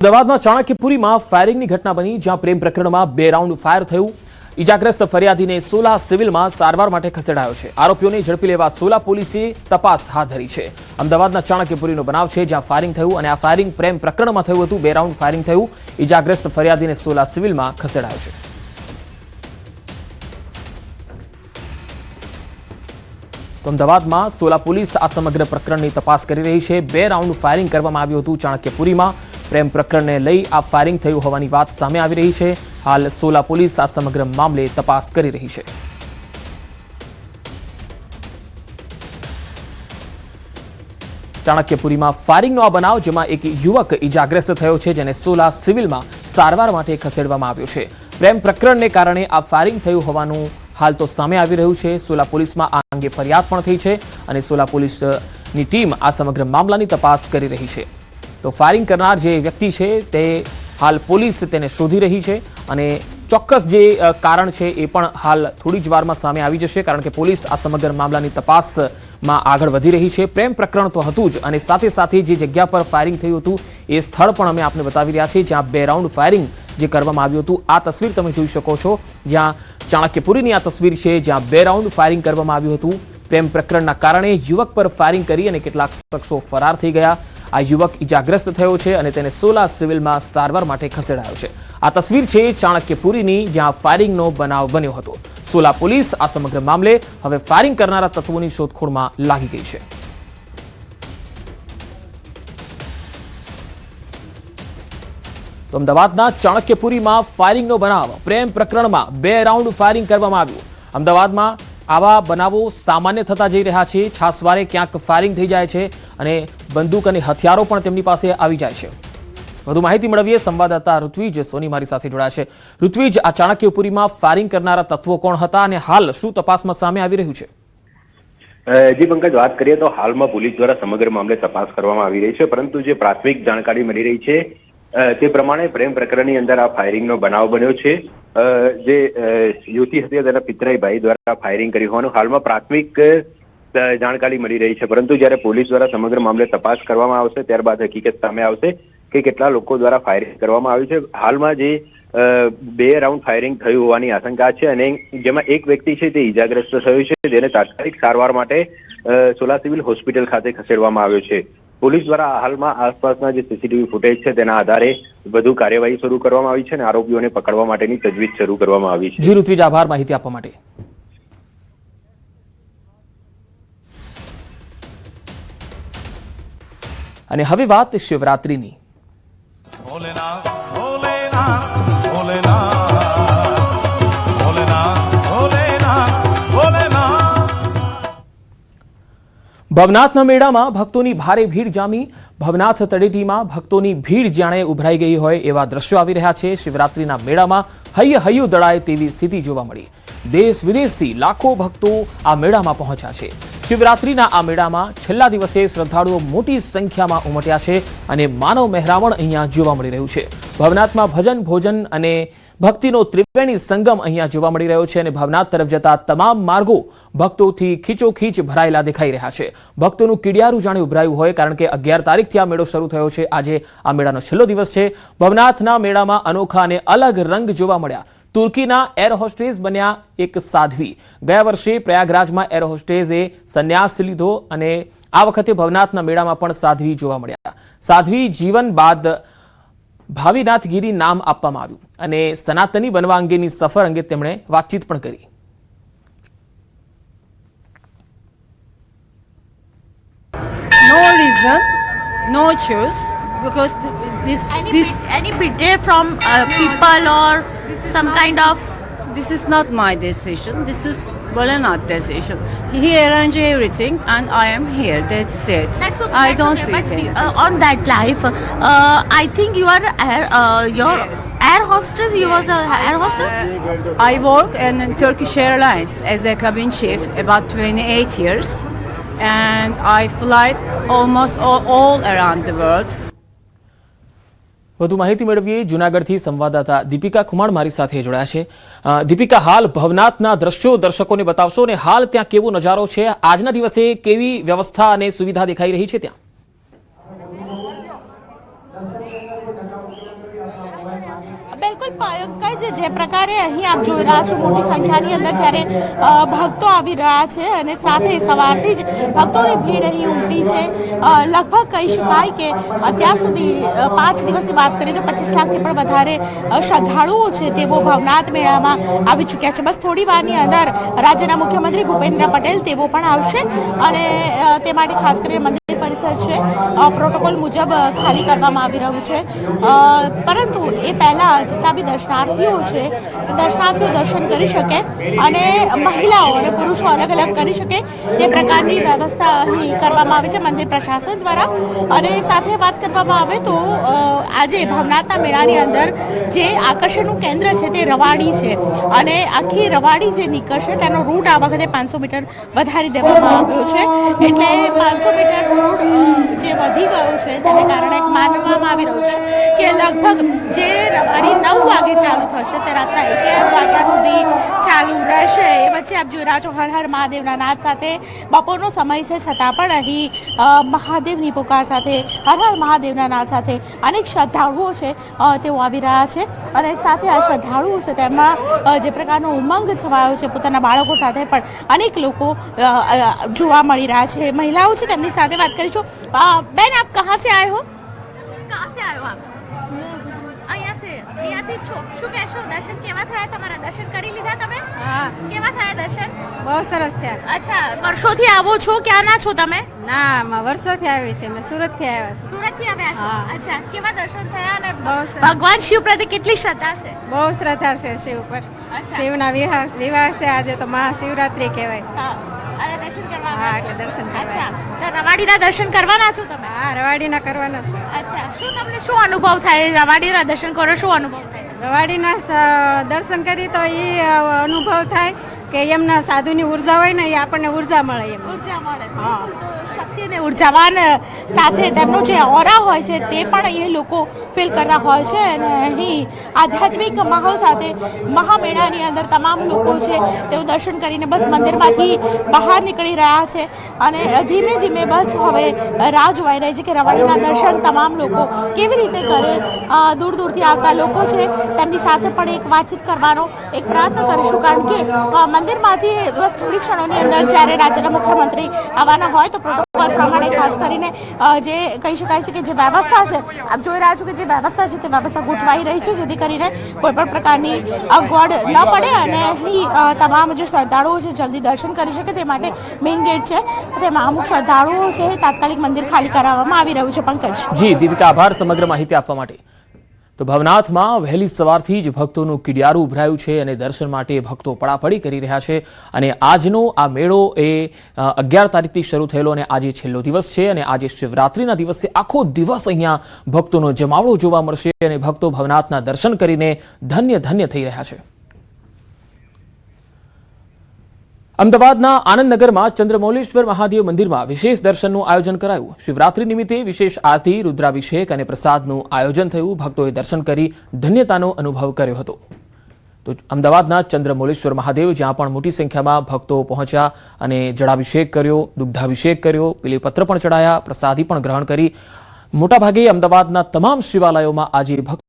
અમદાવાદમાં ચાણક્યપુરીમાં ફાયરિંગની ઘટના બની, જ્યાં પ્રેમ પ્રકરણમાં 2 રાઉન્ડ ફાયર થયું। ઇજાગ્રસ્ત ફરિયાદીને સોલા સિવિલમાં સારવાર માટે ખસેડાયો છે। આરોપીઓને ઝડપી લેવા સોલા પોલીસે તપાસ હાથ ધરી છે। અમદાવાદના ચાણક્યપુરીનો બનાવ છે, જ્યાં ફાયરિંગ થયું અને આ ફાયરિંગ પ્રેમ પ્રકરણમાં થયું હતું। 2 રાઉન્ડ ફાયરિંગ થયું। ઇજાગ્રસ્ત ફરિયાદીને સોલા સિવિલમાં ખસેડાયો છે। તો અમદાવાદમાં સોલા પોલીસ આ સમગ્ર પ્રકરણની તપાસ કરી રહી છે। 2 રાઉન્ડ ફાયરિંગ કરવામાં આવ્યું હતું ચાણક્યપુરીમાં। પ્રેમ પ્રકરણને લઈ આ ફાયરિંગ થયું હોવાની વાત સામે આવી રહી છે। હાલ સોલા પોલીસ આ સમગ્ર મામલે તપાસ કરી રહી છે। ચાણક્યપુરીમાં ફાયરિંગનો આ બનાવ, જેમાં એક યુવક ઇજાગ્રસ્ત થયો છે, જેને સોલા સિવિલમાં સારવાર માટે ખસેડવામાં આવ્યો છે। પ્રેમ પ્રકરણને કારણે આ ફાયરિંગ થયું હોવાનું હાલ તો સામે આવી રહ્યું છે। સોલા પોલીસમાં આ અંગે ફરિયાદ પણ થઈ છે અને સોલા પોલીસની ટીમ આ સમગ્ર મામલાની તપાસ કરી રહી છે। તો ફાયરિંગ કરનાર જે વ્યક્તિ છે તે હાલ પોલીસ તેને શોધી રહી છે અને ચોક્કસ જે કારણ છે એ પણ હાલ થોડી જ વારમાં સામે આવી જશે, કારણ કે પોલીસ આ સમગ્ર મામલાની તપાસમાં આગળ વધી રહી છે। પ્રેમ પ્રકરણ તો હતું જ, અને સાથે સાથે જે જગ્યા પર ફાયરિંગ થયું હતું એ સ્થળ પણ અમે આપને બતાવી રહ્યા છીએ, જ્યાં 2 રાઉન્ડ ફાયરિંગ જે કરવામાં આવ્યું હતું। આ તસવીર તમે જોઈ શકો છો, જ્યાં ચાણક્યપુરીની આ તસવીર છે, જ્યાં 2 રાઉન્ડ ફાયરિંગ કરવામાં આવ્યું હતું। પ્રેમ પ્રકરણના કારણે યુવક પર ફાયરિંગ કરી અને કેટલાક શખ્સો ફરાર થઈ ગયા। આ યુવક ઇજાગ્રસ્ત થયો છે અને તેને સોલા સિવિલમાં સારવાર માટે ખસેડાયો છે। આ તસવીર છે ચાણક્યપુરીની, જ્યાં ફાયરિંગનો બનાવ બન્યો હતો। સોલા પોલીસ આ સમગ્ર મામલે હવે ફાયરિંગ કરનારા તત્વોની શોધખોળમાં લાગી ગઈ છે। તો અમદાવાદના ચાણક્યપુરીમાં ફાયરિંગનો બનાવ, પ્રેમ પ્રકરણમાં 2 રાઉન્ડ ફાયરિંગ કરવામાં આવ્યું। અમદાવાદમાં આવા બનાવો સામાન્ય થતા જઈ રહ્યા છે। છાસવારે ક્યાંક ફાયરિંગ થઈ જાય છે અને બંદૂક અને હથિયારો પણ તેમની પાસે આવી જાય છે। વધુ માહિતી મેળવીએ, સંવાદદાતા ઋત્વિજ સોની મારી સાથે જોડાયા છે। ઋત્વિજ, આ ચાણક્યપુરીમાં ફાયરિંગ કરનારા તત્વો કોણ હતા અને હાલ શું તપાસમાં સામે આવી રહ્યું છે? જી પંકજ, વાત કરીએ તો હાલમાં પોલીસ દ્વારા સમગ્ર મામલે તપાસ કરવામાં આવી રહી છે, પરંતુ જે પ્રાથમિક જાણકારી મળી રહી છે તે પ્રમાણે પ્રેમ પ્રકરણની અંદર આ ફાયરિંગનો બનાવ બન્યો છે। જે યુવતી હતી તેના પિતરાઈ ભાઈ દ્વારા ફાયરિંગ કર્યું હોવાનું હાલમાં પ્રાથમિક જાણકારી મળી રહી છે, પરંતુ જ્યારે પોલીસ દ્વારા સમગ્ર મામલે તપાસ કરવામાં આવશે ત્યારબાદ હકીકત સામે આવશે કે કેટલા લોકો દ્વારા ફાયરિંગ કરવામાં આવ્યું છે। હાલમાં જે 2 રાઉન્ડ ફાયરિંગ થયું હોવાની આશંકા છે અને જેમાં એક વ્યક્તિ છે તે ઇજાગ્રસ્ત થયો છે, જેને તાત્કાલિક સારવાર માટે સોલા સિવિલ હોસ્પિટલ ખાતે ખસેડવામાં આવ્યો છે। પોલીસ દ્વારા હાલમાં આસપાસના જે સીસીટીવી ફૂટેજ છે તેના આધારે વધુ કાર્યવાહી શરૂ કરવામાં આવી છે અને આરોપીઓને પકડવા માટેની તજવીજ શરૂ કરવામાં આવી છે। જી ઋત્વિજ, આભાર માહિતી આપવા માટે। અને હવે વાત શિવરાત્રીની। ભવનાથના મેળામાં ભક્તોની ભારે ભીડ જામી। ભવનાથ તળેટીમાં ભક્તોની ભીડ જાણે ઉભરાઈ ગઈ હોય એવા દ્રશ્યો આવી રહ્યા છે। શિવરાત્રીના મેળામાં હૈયું દળાય તેવી સ્થિતિ જોવા મળી। દેશ વિદેશથી લાખો ભક્તો આ મેળામાં પહોંચ્યા છે। શિવરાત્રીના આ મેળામાં છેલ્લા દિવસે શ્રદ્ધાળુઓ મોટી સંખ્યામાં ઉમટ્યા છે અને માનવ મહેરામણ અહીંયા જોવા મળી રહ્યું છે। ભવનાથમાં ભજન, ભોજન અને ભક્તિનો ત્રિવેણી સંગમ અહીંયા જોવા મળી રહ્યો છે અને ભવનાથ તરફ જતા તમામ માર્ગો ભક્તોથી ખીચોખીચ ભરાયેલા દેખાઈ રહ્યા છે। ભક્તોનું કીડિયારું જાણે ઉભરાયું હોય, કારણ કે 11 તારીખથી આ મેળો શરૂ થયો છે। આજે આ મેળાનો છેલ્લો દિવસ છે। ભવનાથના મેળામાં અનોખા અને અલગ રંગ જોવા મળ્યા। તુર્કીના એર હોસ્ટેસ બન્યા એક સાધ્વી। ગયા વર્ષે પ્રયાગરાજમાં એર હોસ્ટેસે સંન્યાસ લીધો અને આ વખતે ભવનાથના મેળામાં પણ સાધ્વી જોવા મળ્યા। સાધ્વી જીવન બાદ ભાવિનાથ ગીરી નામ આપવામાં આવ્યું અને સનાતની બનવા અંગેની સફર અંગે તેમણે વાતચીત પણ કરી। No reason, no choice, because any pressure from people or some kind of. this is not my decision. This is Bholenath decision. He arranged everything, and I am here. That's it. I don't do anything. On that life, I think you are your air hostess. You was a air hostess. I work in Turkish Airlines as a cabin chief about 28 years, and I fly almost all around the world. વધુ માહિતી મેળવીએ, જૂનાગઢથી સંવાદદાતા દીપિકા કુમાર મારી સાથે જોડાયા છે। દીપિકા, હાલ ભવનાથના દ્રશ્યો દર્શકોને બતાવશો અને હાલ ત્યાં કેવો નજારો છે? આજના દિવસે કેવી વ્યવસ્થા અને સુવિધા દેખાઈ રહી છે ત્યાં? બિલકુલ પંકજ, જે પ્રકારે અહીં આપ જોઈ રહ્યા છો મોટી સંખ્યાની અંદર જ્યારે ભક્તો આવી રહ્યા છે અને સાથે સવારથી જ ભક્તોની ભીડ અહીં ઉમટી છે. લગભગ કહી શકાય કે અત્યાર સુધી 5 દિવસની વાત કરીએ તો 25 લાખથી પણ વધારે શ્રદ્ધાળુઓ છે તેઓ ભવનાથ મેળામાં આવી ચૂક્યા છે. બસ થોડી વારની અંદર રાજ્યના મુખ્યમંત્રી ભૂપેન્દ્ર પટેલ તેઓ પણ આવશે અને તે માટે ખાસ કરીને મંદિર પરિસર છે પ્રોટોકોલ મુજબ ખાલી કરવામાં આવી રહ્યું છે. પરંતુ એ પહેલા જેટલા બી દર્શનાર્થીઓ છે દર્શનાર્થીઓ દર્શન કરી શકે અને મહિલાઓ અને પુરુષો અલગ અલગ કરી શકે તે પ્રકારની વ્યવસ્થા અહીં કરવામાં આવી છે મંદિર પ્રશાસન દ્વારા. અને સાથે વાત કરવામાં આવે તો આજે ભવનાથના મેળાની અંદર જે આકર્ષણનું કેન્દ્ર છે તે રવાડી છે અને આખી રવાડી જે નીકળશે તેનો રૂટ આ વખતે 500 મીટર વધારી દેવામાં આવ્યો છે. એટલે 500 મીટર રૂટ જે વધી ગયો છે તેને કારણે માનવામાં આવી રહ્યું છે કે લગભગ જે રવાડી 9 વાગે ચાલુ થશે તે રાતના 1 વાગ્યા સુધી ચાલુ રહેશે. એ વચ્ચે આપ જોઈ રહ્યા છો હર હર મહાદેવના નાદ સાથે બપોરનો સમય છે છતાં પણ અહીં મહાદેવની પુકાર સાથે હર હર મહાદેવના નાદ સાથે અનેક શ્રદ્ધાળુઓ છે તેઓ આવી રહ્યા છે અને સાથે આ શ્રદ્ધાળુઓ છે તેમાં જે પ્રકારનો ઉમંગ છવાયો છે પોતાના બાળકો સાથે પણ અનેક લોકો જોવા મળી રહ્યા છે. મહિલાઓ છે તેમની સાથે વાત કરીશું. બેન આપ કહા સે આए हो? कहाँ से आए हो आप? અહીંયાથી છો. શું કહેશો? દર્શન કેવા થયા તમારા? દર્શન કરી લીધા તમે? હા, કેવા થયા દર્શન? બહુ સરસ થયા. અચ્છા, વર્ષોથી આવો છો? ક્યાંના છો તમે? ના, વર્ષોથી આવી છે. મેં સુરતથી આવ્યા છે. સુરતથી આવ્યા છો? હા. અચ્છા, કેવા દર્શન થયા અને બહુ સરસ. ભગવાન શિવ પ્રત્યે કેટલી શ્રદ્ધા છે? બહુ શ્રદ્ધા છે શિવ પર. અચ્છા. શિવના વિવાહ છે આજે, તો મહાશિવરાત્રી કહેવાય. હા. અને દર્શન કરવા હા, આવ્યા છો? એટલે દર્શન કરવા. અચ્છા, તો રવાડીના દર્શન કરવાના છો તમે? હા, રવાડીના કરવાના છે. અચ્છા, શું તમને શું અનુભવ થાય? રવાડીના દર્શન કરો શું અનુભવ થાય? રવાડીના દર્શન કરી તો એ અનુભવ થાય કે એમના સાધુની ઉર્જા હોય ને એ આપણને ઉર્જા મળે એમ. ઉર્જા મળે. હા. શક્તિ અને ઉર્જાવાન સાથે તેમનો જે ઓરા હોય છે તે પણ એ લોકો ફીલ કરતા હોય છે અને અહીં આધ્યાત્મિક માહોલ સાથે મહામેળાની અંદર તમામ લોકો છે તેઓ દર્શન કરીને બસ મંદિરમાંથી બહાર નીકળી રહ્યા છે અને ધીમે ધીમે બસ હવે રાહ જોવાઈ રહી છે કે રવાડીના દર્શન તમામ લોકો કેવી રીતે કરે. દૂર દૂરથી આવતા લોકો છે તેમની સાથે પણ એક વાતચીત કરવાનો એક પ્રયત્ન કરીશું કારણ કે મંદિરમાંથી બસ થોડી ક્ષણોની અંદર જ્યારે રાજ્યના મુખ્યમંત્રી આવવાના હોય તો પ્રોટોકોલ પ્રમાણે ખાસ કરીને જે કહી શકાય છે કે જે વ્યવસ્થા છે આપ જોઈ રહ્યા છો કે જે વ્યવસ્થા છે તે વ્યવસ્થા ગોઠવાઈ રહી છે જેથી કરીને કોઈ પણ પ્રકારની અગવડ ન પડે અને અહીં તમામ જે શ્રદ્ધાળુઓ છે જલ્દી દર્શન કરી શકે તે માટે મેઇન ગેટ છે તેમાં અમુક શ્રદ્ધાળુઓ છે તાત્કાલિક મંદિર ખાલી કરાવવામાં આવી રહ્યું છે. પંકજ. જી દીપિકા, આભાર સમગ્ર માહિતી આપવા માટે. તો ભવનાથમાં વહેલી સવારથી જ ભક્તોનું કિડિયારું ઉભરાયું છે અને દર્શન માટે ભક્તો પડાપડી કરી રહ્યા છે અને આજનો આ મેળો એ 11 તારીખથી શરૂ થયેલો અને આજે છેલ્લો દિવસ છે અને આજે શિવરાત્રીના દિવસે આખો દિવસ અહીંયા ભક્તોનો જમાવડો જોવા મળશે અને ભક્તો ભવનાથના દર્શન કરીને ધન્ય ધન્ય થઈ રહ્યા છે. અમદાવાદના આનંદનગરમાં ચંદ્રમૌલેશ્વર મહાદેવ મંદિરમાં વિશેષ દર્શનનું આયોજન કરાયું. શિવરાત્રી નિમિત્તે વિશેષ આરતી, રુદ્રાભિષેક અને પ્રસાદનું આયોજન થયું. ભક્તોએ દર્શન કરી ધન્યતાનો અનુભવ કર્યો હતો. તો અમદાવાદના ચંદ્રમૌલેશ્વર મહાદેવ જ્યાં પણ મોટી સંખ્યામાં ભક્તો પહોંચ્યા અને જળાભિષેક કર્યો, દુગ્ધાભિષેક કર્યો, બીલીપત્ર પણ ચડાયા, પ્રસાદી પણ ગ્રહણ કરી. મોટાભાગે અમદાવાદના તમામ શિવાલયોમાં આજે ભક્તો